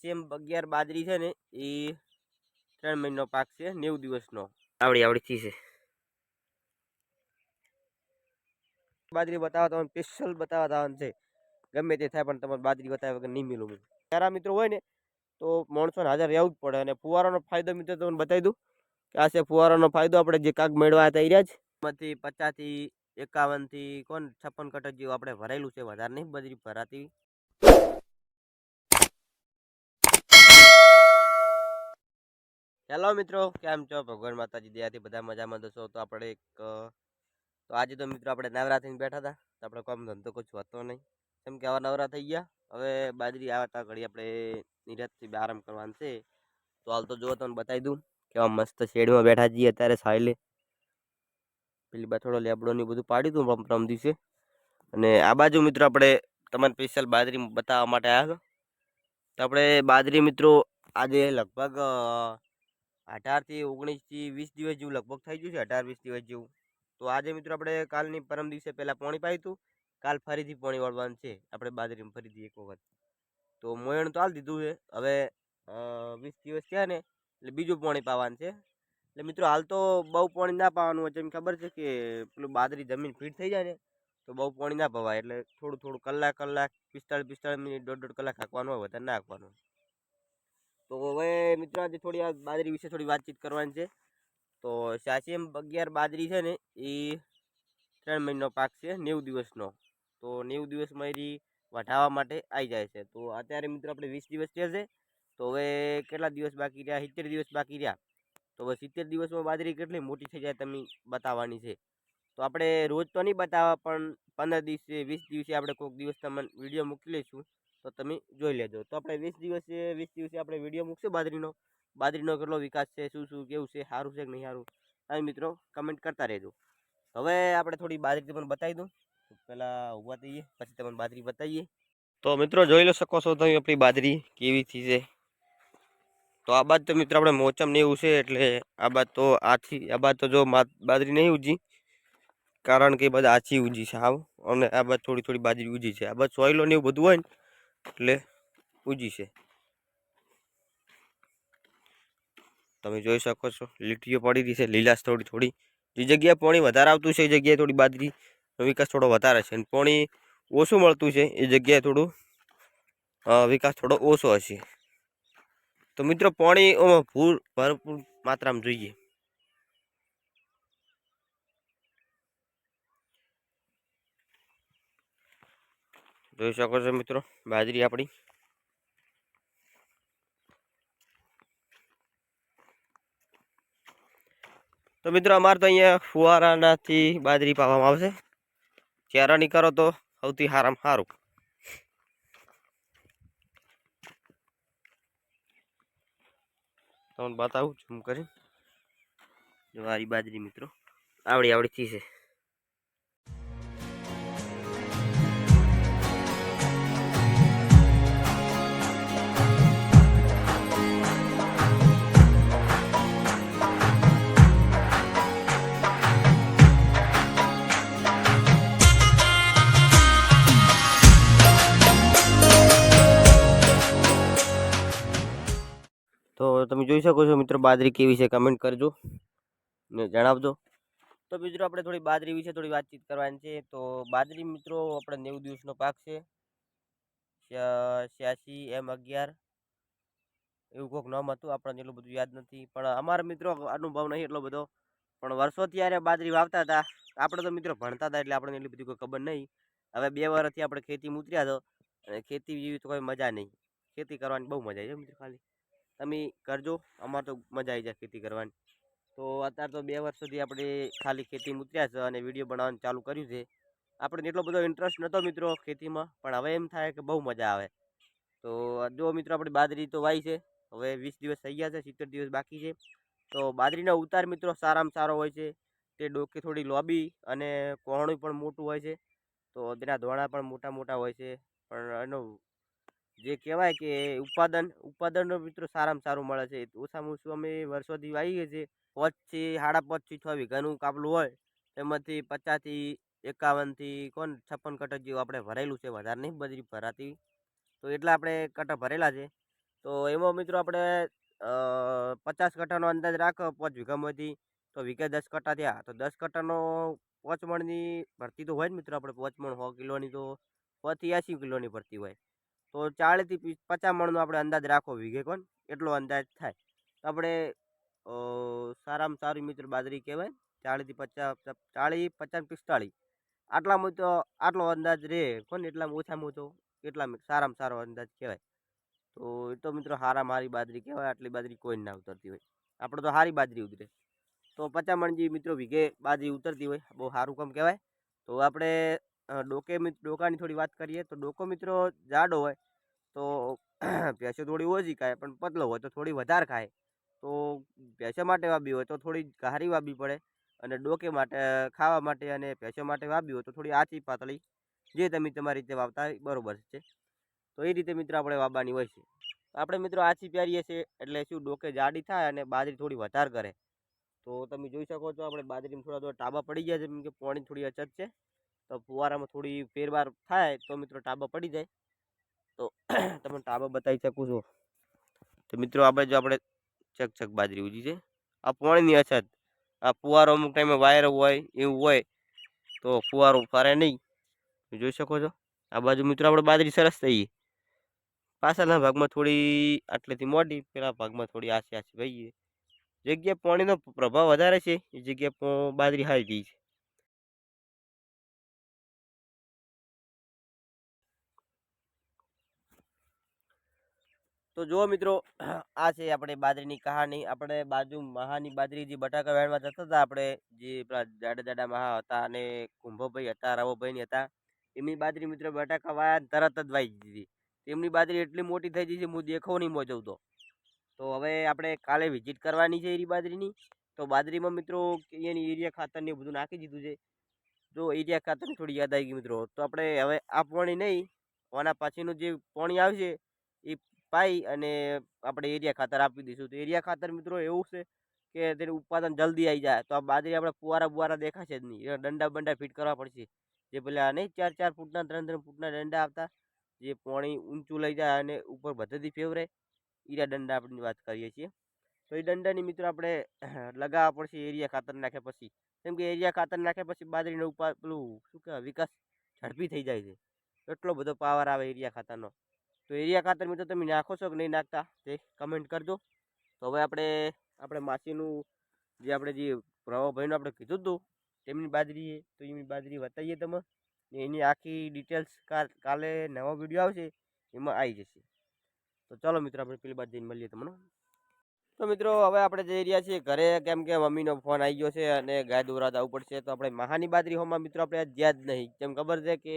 86M11 બાજરી છે ને એ 3 મહિનાનો પાક છે, 90 દિવસનો. આવડી થી છે બાજરી. બતાવવા તમને સ્પેશિયલ બતાવવા જવાનું છે. ગમે તે થાય પણ તમારે બાજરી બતાવ્યા વગર નહીં મિલું. તારા મિત્રો હોય ને તો માણસોને હાજર રહેવું જ પડે. અને ફુવારાનો ફાયદો મિત્રો તમને બતાવી દઉં કે આ છે ફુવારાનો ફાયદો. આપણે જે કાક મેળવા હતા એ રહ્યા જ એમાંથી 50 થી 51 થી 56 કટર જેવું આપણે ભરેલું છે. વધારે નહીં બાજરી ભરાતી. હેલો મિત્રો, કેમ છો? ભગવાન માતાજી દયાથી બધા મજામાં દસો. તો આપણે તો આજે તો મિત્રો આપણે નવરા થઈને બેઠા હતા. તો આપણે કામ ધંધો કોઈ હોતો નહીં, કેમ કે આવા નવરા થઈ ગયા. હવે બાજરી આવતા ઘડી આપણે નિરાતથી આરામ કરવાનું છે. તો હાલ તો જો તમને બતાવી દઉં કેવા મસ્ત શેડમાં બેઠા જઈએ અત્યારે સાયલે. પેલી બથોડો લેબડો ને બધું પાડી દઉં રમ દિવસે. અને આ બાજુ મિત્રો આપણે તમને સ્પેશિયલ બાજરી બતાવવા માટે આવ્યા. તો આપણે બાજરી મિત્રો આજે લગભગ 18 થી 19 થી 20 દિવસ જેવું લગભગ થઈ ગયું છે. 18-20 દિવસ જેવું. તો આજે મિત્રો આપણે કાલની પરમ દિવસે પહેલાં પાણી પાયું હતું. કાલ ફરીથી પાણી વાળવાનું છે આપણે બાજરીમાં ફરીથી એક વખત. તો મોયણ તો હાલ દીધું છે. હવે 20 દિવસ થયા ને એટલે બીજું પાણી પાવાનું છે. એટલે મિત્રો હાલ તો બહુ પાણી ના પાવાનું હોય. જેમ ખબર છે કે પેલું બાજરી જમીન ફીટ થઈ જાય ને તો બહુ પાણી ના પવાય. એટલે થોડું થોડું કલાક 45 મિનિટ 1.5 કલાક હાંકવાનું હોય, વધારે ના હાંકવાનું. તો હવે મિત્રો આજે થોડી આ બાજરી વિશે થોડી વાતચીત કરવાની છે. તો 86M11 બાજરી છે ને એ 3 મહિનાનો પાક છે, 90 દિવસનો. તો 90 દિવસમાં એ વઢાવવા માટે આવી જાય છે. તો અત્યારે મિત્રો આપણે 20 દિવસ થયા છે. તો હવે કેટલા દિવસ બાકી રહ્યા? 70 દિવસ બાકી રહ્યા. તો હવે 70 દિવસમાં બાજરી કેટલી મોટી થઈ જાય તમે બતાવવાની છે. તો આપણે રોજ તો નહીં બતાવવા, પણ 15 દિવસે 20 દિવસે આપણે કોઈક દિવસ તમને વિડીયો મૂકી લઈશું. તો તમે જોઈ લેજો. તો આપણે 20 દિવસે આપણે વિડીયો મૂકશું બાજરીનો કેટલો વિકાસ છે, શું શું કેવું છે, સારું છે કે નહીં સારું, તમે મિત્રો કમેન્ટ કરતા રહેજો. હવે આપણે થોડી બાજરી તમને બતાવી દઉં. પહેલાં ઊભા થઈએ પછી તમને બાજરી બતાવીએ. તો મિત્રો જોઈ લો શકો છો તમે આપણી બાજરી કેવી થઈ છે. તો આ બાદ તો મિત્રો આપણે મોચમ ને એવું છે એટલે આ બાદ તો જો બાજરી નહીં ઉજી, કારણ કે બધા આછી ઉજી છે આવ. અને આ બાદ થોડી થોડી બાજરી ઉજી છે. આ બાદ સોયલો ને એવું બધું હોય ને એટલે ઉજી છે. તમે જોઈ શકો છો લીટીઓ પડી રહી છે, લીલાશ થોડી થોડી. જે જગ્યાએ પાણી વધારે આવતું છે એ જગ્યાએ થોડી બાજરી વિકાસ થોડો વધારે છે. અને પાણી ઓછું મળતું છે એ જગ્યાએ થોડું વિકાસ થોડો ઓછો હશે. તો મિત્રો પાણી ભરપૂર માત્રામાં જોઈએ. જોઈ શકો છો મિત્રો બાજરી આપણી. તો મિત્રો અમારે તો અહીંયા ફુવારાનાથી બાજરી પાવામાં આવશે. ચેરાની કરો તો સૌથી સારામાં સારું. તમને બતાવું ઝૂમ કરી. મારી બાજરી મિત્રો આવડી થી છે. તો તમે જોઈ શકો છો મિત્રો બાજરી કેવી છે, કમેન્ટ કરજો ને જણાવજો. તો મિત્રો આપણે થોડી બાજરી વિશે થોડી વાતચીત કરવાની છે. તો બાજરી મિત્રો આપણે 90 દિવસનો પાક છે. 86M11 એવું કોઈક નામ હતું, આપણને એટલું બધું યાદ નથી. પણ અમારા મિત્રો અનુભવ નહીં એટલો બધો, પણ વર્ષોથી યારે બાજરી વાવતા હતા. આપણે તો મિત્રો ભણતા હતા એટલે આપણને એટલી બધી કોઈ ખબર નહીં. હવે 2 વર્ષથી આપણે ખેતી ઉતર્યા તો અને ખેતી જેવી તો કોઈ મજા નહીં. ખેતી કરવાની બહુ મજા આવી મિત્રો. ખાલી તમે કરજો, અમારે તો મજા આવી જાય ખેતી કરવાની. તો અત્યારે તો 2 વર્ષ સુધી આપણે ખાલી ખેતી ઉતર્યા છે અને વિડીયો બનાવવાનું ચાલુ કર્યું છે. આપણે એટલો બધો ઇન્ટરેસ્ટ નહોતો મિત્રો ખેતીમાં, પણ હવે એમ થાય કે બહુ મજા આવે. તો જો મિત્રો આપણી બાજરી તો વાઈ છે. હવે 20 દિવસ થઈ ગયા છે, 70 દિવસ બાકી છે. તો બાજરીનો ઉતાર મિત્રો સારામાં સારો હોય છે. તે ડોકે થોડી લોબી અને કોહણું પણ મોટું હોય છે. તો તેના ધોણા પણ મોટા મોટા હોય છે. પણ એનો જે કહેવાય કે ઉત્પાદન મિત્રો સારામાં સારું મળે છે. ઓછામાં ઓછું અમે વર્ષોથી વાવીએ છીએ. 5 થી 5.5 થી 6 વીઘાનું કાપલું હોય તેમાંથી 50 થી 51 થી 56 કટર જેવું આપણે ભરેલું છે. વધારે નહીં બાજરી ભરાતી. તો એટલા આપણે કટર ભરેલા છે. તો તો એમાં મિત્રો આપણે 50 કટ્ટાનો અંદાજ રાખો 5 વીઘામાંથી, તો વીઘે 10 કટ્ટા થયા, તો 10 કટ્ટાનો 5 મણની ભરતી તો હોય ને મિત્રો, આપણે 5 મણ 100 કિલોની તો 100 થી 80 કિલોની ભરતી હોય, તો 40 થી 50 મણનો આપણે અંદાજ રાખો વીઘે કોણ, એટલો અંદાજ થાય. તો આપણે સારામાં સારી મિત્રો બાજરી કહેવાય. 40 થી 50, 40, 50, 45 આટલામાં તો આટલો અંદાજ રહે કોણ, એટલામાં ઓછામાં ઓછો એટલામાં સારામાં સારો અંદાજ કહેવાય. તો એ તો મિત્રો હારા મારી બાજરી કહેવાય. આટલી બાજરી કોઈ ના ઉતરતી હોય, આપણે તો સારી બાજરી ઉતરે. તો 50 મણ જેવી મિત્રો વીઘે બાજરી ઉતરતી હોય, બહુ સારું કામ કહેવાય. તો આપણે ડોકાની થોડી વાત કરીએ, તો ડોકો મિત્રો જાડો હોય તો ભેંસો થોડી ઓછી ખાય, પણ પતલો હોય તો થોડી વધારે ખાય. તો ભેંસો માટે વાવી હોય તો થોડી ઘારી વાવવી પડે, અને ડોકે માટે ખાવા માટે અને ભેંસો માટે વાવી હોય તો થોડી આછી પાતળી, જે તમે તમારી રીતે વાવતા હોય બરોબર છે. તો એ રીતે મિત્રો આપણે વાવવાની હોય છે. આપણે મિત્રો આછી પહેરીએ છીએ એટલે શું ડોકે જાડી થાય અને બાજરી થોડી વધારે કરે. તો તમે જોઈ શકો છો આપણે બાજરીમાં થોડા ટાબા પડી ગયા છે, કેમ કે પાણી થોડી અછત છે. તો ફુવારામાં થોડી ફેરવાર થાય તો મિત્રો ટાબા પડી જાય. તો તમને ટાબા બતાવી શકું છું. તો મિત્રો આપણે જો આપણે ચકચક બાજરી ઉજી છે, આ પાણીની અછત, આ ફુવારો અમુક ટાઈમે વાયર હોય એવું હોય તો ફુવારો ફરે નહીં, જોઈ શકો છો. આ બાજુ મિત્રો આપણે બાજરી સરસ થઈ, પાછળના ભાગમાં થોડી આટલેથી મોટી, પેલા ભાગમાં થોડી આછી આછી ભાઈ, જગ્યાએ પાણીનો પ્રભાવ વધારે છે એ જગ્યાએ બાજરી હારી ગઈ છે. તો જુઓ મિત્રો, આ છે આપણે બાજરીની કહાની. આપણે બાજુ મહાની બાજરી જે બટાકા વેણવા જતા હતા, આપણે જે પેલા જાડા જાડા મહા હતા અને કુંભોભાઈ હતા, રાવોભાઈ હતા, એમની બાજરી મિત્રો બટાકા વાયા તરત જ વાઈ દીધી. તેમની બાજરી એટલી મોટી થઈ ગઈ છે, હું દેખો નહીં મોજવતો. તો હવે આપણે કાલે વિઝિટ કરવાની છે એરી બાજરીની. તો બાજરીમાં મિત્રો એની યુરિયા ખાતર ને બધું નાખી દીધું છે. જો યુરિયા ખાતરની થોડી યાદ આવી ગઈ મિત્રો, તો આપણે હવે આ પાણી નહીં, આના પછીનું જે પાણી આવશે એ પાઈ અને આપણે એરિયા ખાતર આપી દઈશું. તો એરિયા ખાતર મિત્રો એવું છે કે તેનું ઉત્પાદન જલ્દી આવી જાય. તો આ બાજરી આપણે ફુવારા બુવારા દેખાશે જ નહીં, એ દંડા બંડા ફિટ કરવા પડશે. જે પેલા નહીં 4-4 ફૂટના 3-3 ફૂટના દંડા આવતા, જે પાણી ઊંચું લઈ જાય અને ઉપર બધેથી ફેવરે, એરિયા દંડા આપણે વાત કરીએ છીએ. તો એ દંડાની મિત્રો આપણે લગાવવા પડશે એરિયા ખાતર નાખ્યા પછી. કેમ કે એરિયા ખાતર નાખ્યા પછી બાજરીનો પેલું શું કહેવાય વિકાસ ઝડપી થઈ જાય છે. એટલો બધો પાવર આવે એરિયા ખાતરનો. તો એરિયા ખાતર મિત્રો તમે નાખો છો કે નહીં નાખતા તે કમેન્ટ કરજો. તો હવે આપણે માસીનું જે પ્રભાવભાઈનું આપણે કીધું હતું તેમની બાજરી, તો એમની બાજરી બતાવીએ તમે, એની આખી ડિટેલ્સ કાલે નવો વિડીયો આવશે એમાં આવી જશે. તો ચાલો મિત્રો આપણે પેલી બાજુ જઈને મળીએ તમને. તો મિત્રો હવે આપણે જઈ રહ્યા છીએ ઘરે, કેમ કે મમ્મીનો ફોન આવી ગયો છે અને ગાય દોરા જવું પડશે. તો આપણે મહાની બાજરી હોમાં મિત્રો આપણે જ્યાં જ નહીં, કેમ ખબર છે કે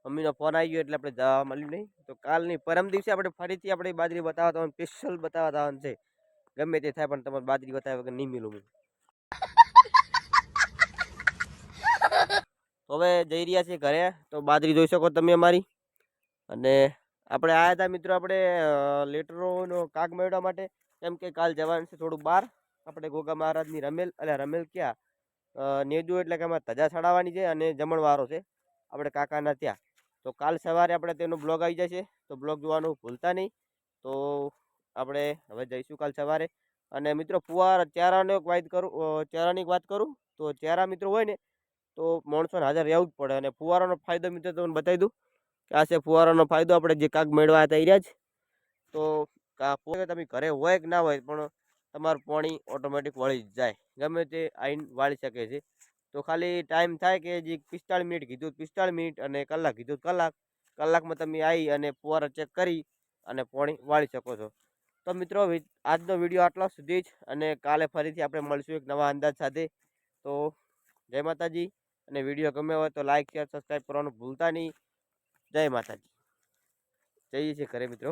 મમ્મીનો ફોન આવી ગયો એટલે આપણે જવા મળ્યું નહીં. તો કાલની પરમ દિવસે આપણે ફરીથી આપણે બાજરી બતાવવા જવાનું, સ્પેશિયલ બતાવવા જવાનું છે. ગમે તે થાય પણ તમારે બાજરી બતાવ્યા વગર નહીં મિલું હું. તો હવે જઈ રહ્યા છીએ ઘરે. તો બાજરી જોઈ શકો તમે અમારી. અને આપણે આવ્યા હતા મિત્રો આપણે લેટરોનો કાગ મેળવવા માટે, કેમ કે કાલ જવાનું છે થોડું બહાર. આપણે ગોગા મહારાજની રમેલ ક્યાં નેજુ, એટલે કે અમારે ધજા ચડાવવાની છે અને જમણવારો છે આપણે કાકાના ત્યાં. તો કાલ સવારે આપણે તેનો બ્લોગ આવી જશે, તો બ્લોગ જોવાનું ભૂલતા નહીં. તો આપણે હવે જઈશું કાલ સવારે. અને મિત્રો ચારાની વાત કરું તો ચારા મિત્રો હોય ને તો માણસોને હાજર રહેવું જ પડે. અને ફુવારાનો ફાયદો મિત્રો તમને બતાવી દઉં કે આ છે ફુવારાનો ફાયદો. આપણે જે કાગ મેળવા હતા એ જ. તો તમે ઘરે હોય કે ના હોય પણ તમારું પાણી ઓટોમેટિક વળી જાય, ગમે તે આવીને વાળી શકે છે. તો ખાલી ટાઈમ થાય કે જે 45 મિનિટ કીધું 45 મિનિટ અને કલાક કીધું કલાકમાં તમે આવી અને ફુવારા ચેક કરી અને પાણી વાળી શકો છો. તો મિત્રો આજનો વિડીયો આટલા સુધી જ, અને કાલે ફરીથી આપણે મળશું એક નવા અંદાજ સાથે. તો જય માતાજી. અને વિડીયો ગમે હોય તો લાઈક શેર સબસ્ક્રાઈબ કરવાનું ભૂલતા નહીં. જય માતાજી. જઈએ છીએ ઘરે મિત્રો.